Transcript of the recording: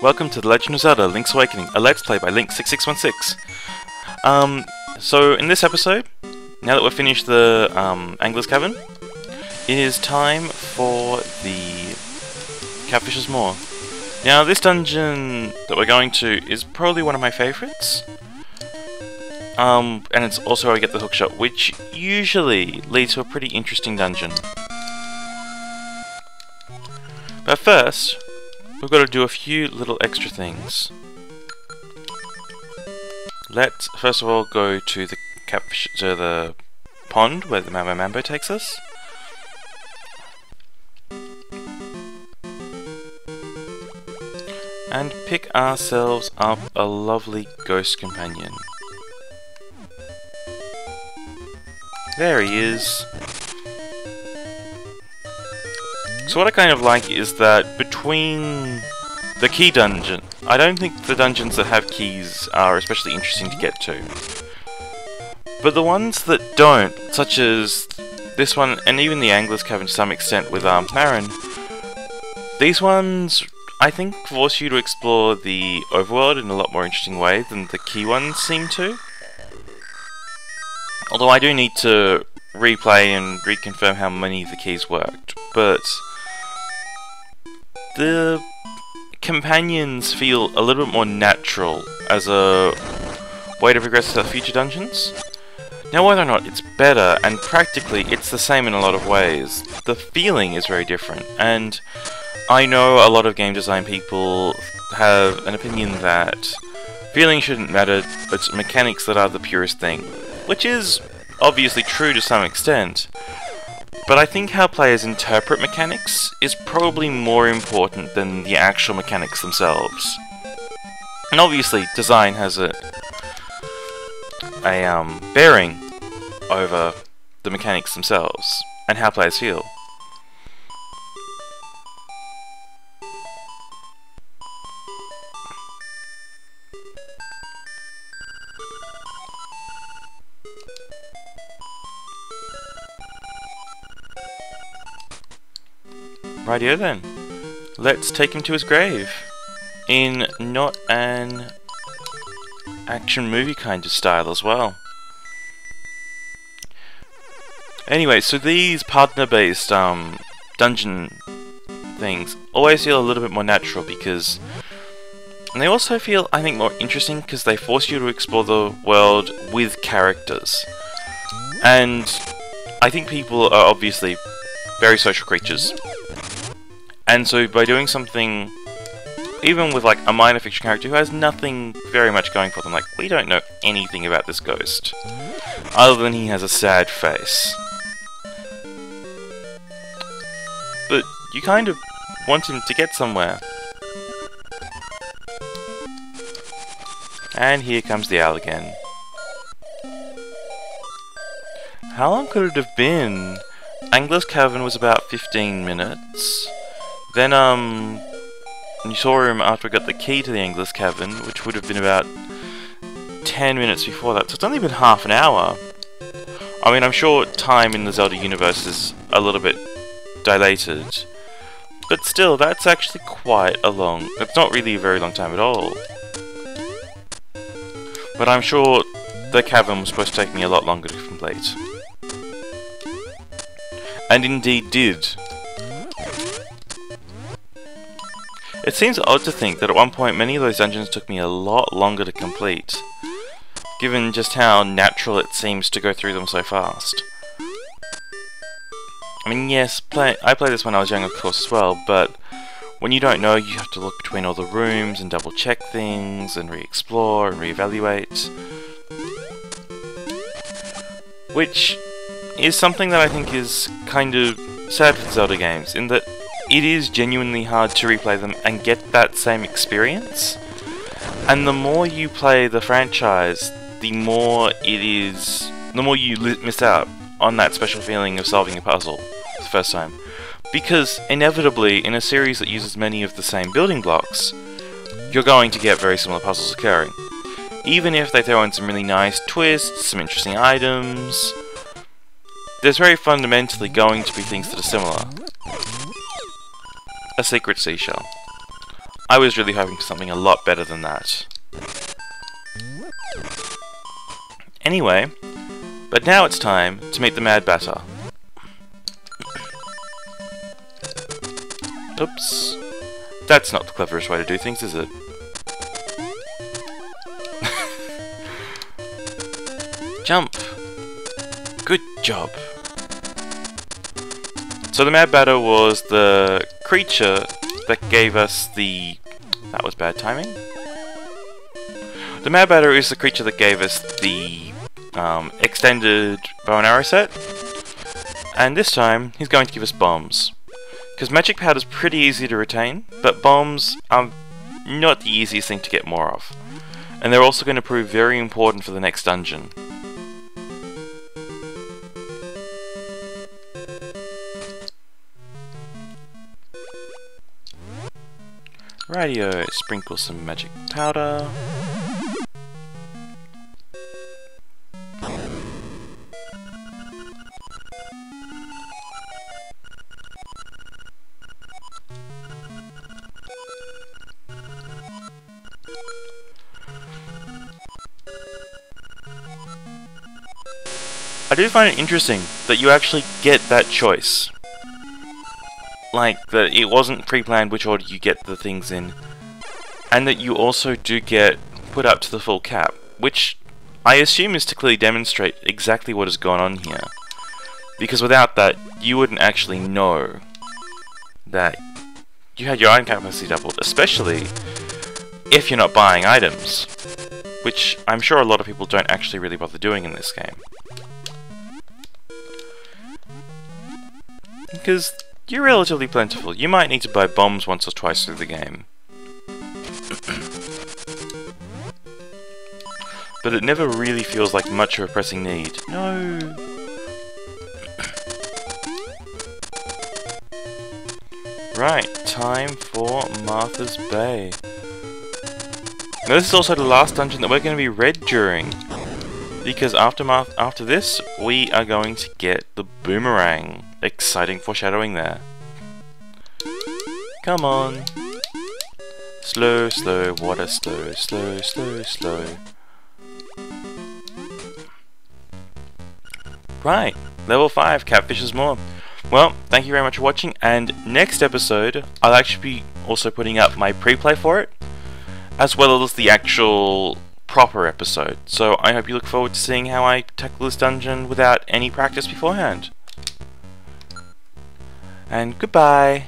Welcome to The Legend of Zelda: Link's Awakening, a Let's Play by Link6616. So in this episode, now that we've finished the Angler's Cavern, it is time for the Catfish's Maw. Now this dungeon that we're going to is probably one of my favourites. And it's also where I get the hookshot, which usually leads to a pretty interesting dungeon. But first, we've got to do a few little extra things. Let's first of all go to the catfish, to the pond where the Mambo takes us. And pick ourselves up a lovely ghost companion. There he is. So what I kind of like is that between the key dungeon, I don't think the dungeons that have keys are especially interesting to get to. But the ones that don't, such as this one, and even the Angler's Cavern to some extent with Marin, these ones I think force you to explore the overworld in a lot more interesting way than the key ones seem to. Although I do need to replay and reconfirm how many of the keys worked, but the companions feel a little bit more natural as a way to progress to future dungeons. Now whether or not it's better, and practically it's the same in a lot of ways, the feeling is very different, and I know a lot of game design people have an opinion that feeling shouldn't matter, it's mechanics that are the purest thing, which is obviously true to some extent. But I think how players interpret mechanics is probably more important than the actual mechanics themselves. And obviously, design has a bearing over the mechanics themselves, and how players feel. Rightio then, let's take him to his grave, in not an action movie kind of style as well. Anyway, so these partner-based dungeon things always feel a little bit more natural because, and they also feel, I think, more interesting because they force you to explore the world with characters. And I think people are obviously very social creatures. And so by doing something, even with like a minor fiction character who has nothing very much going for them, like we don't know anything about this ghost, other than he has a sad face. But you kind of want him to get somewhere. And here comes the owl again. How long could it have been? Angler's Cavern was about 15 minutes. Then, you saw him after we got the key to the Angler's Cavern, which would have been about 10 minutes before that, so it's only been half an hour. I mean, I'm sure time in the Zelda universe is a little bit dilated, but still, that's actually quite a long... It's not really a very long time at all. But I'm sure the cavern was supposed to take me a lot longer to complete. And indeed did. It seems odd to think that at one point many of those dungeons took me a lot longer to complete, given just how natural it seems to go through them so fast. I mean, yes, I played this when I was young, of course, as well, but when you don't know, you have to look between all the rooms and double check things, and re-explore and re-evaluate. Which is something that I think is kind of sad for Zelda games, in that it is genuinely hard to replay them and get that same experience. And the more you play the franchise, the more you miss out on that special feeling of solving a puzzle for the first time. Because inevitably, in a series that uses many of the same building blocks, you're going to get very similar puzzles occurring. Even if they throw in some really nice twists, some interesting items, there's very fundamentally going to be things that are similar. A secret seashell. I was really hoping for something a lot better than that. Anyway, but now it's time to meet the Mad Batter. Oops. That's not the cleverest way to do things, is it? Jump! Good job. So the Mad Batter was the creature that gave us the... That was bad timing. The Mad Batter is the creature that gave us the extended bow and arrow set. And this time, he's going to give us bombs. Because magic powder's pretty easy to retain, but bombs are not the easiest thing to get more of. And they're also going to prove very important for the next dungeon. Radio, sprinkle some magic powder. I do find it interesting that you actually get that choice. Like, that it wasn't pre-planned which order you get the things in, and that you also do get put up to the full cap, which I assume is to clearly demonstrate exactly what has gone on here. Because without that, you wouldn't actually know that you had your item capacity doubled, especially if you're not buying items, which I'm sure a lot of people don't actually really bother doing in this game. Because you're relatively plentiful. You might need to buy bombs once or twice through the game. But it never really feels like much of a pressing need. No! Right, time for Martha's Bay. Now this is also the last dungeon that we're going to be red during. Because after this, we are going to get the boomerang. Exciting foreshadowing there. Come on. Slow, slow, water, slow, slow, slow, slow. Right, level 5, Catfish is more. Well, thank you very much for watching, and next episode, I'll actually be also putting up my pre-play for it, as well as the actual proper episode. So I hope you look forward to seeing how I tackle this dungeon without any practice beforehand. And goodbye!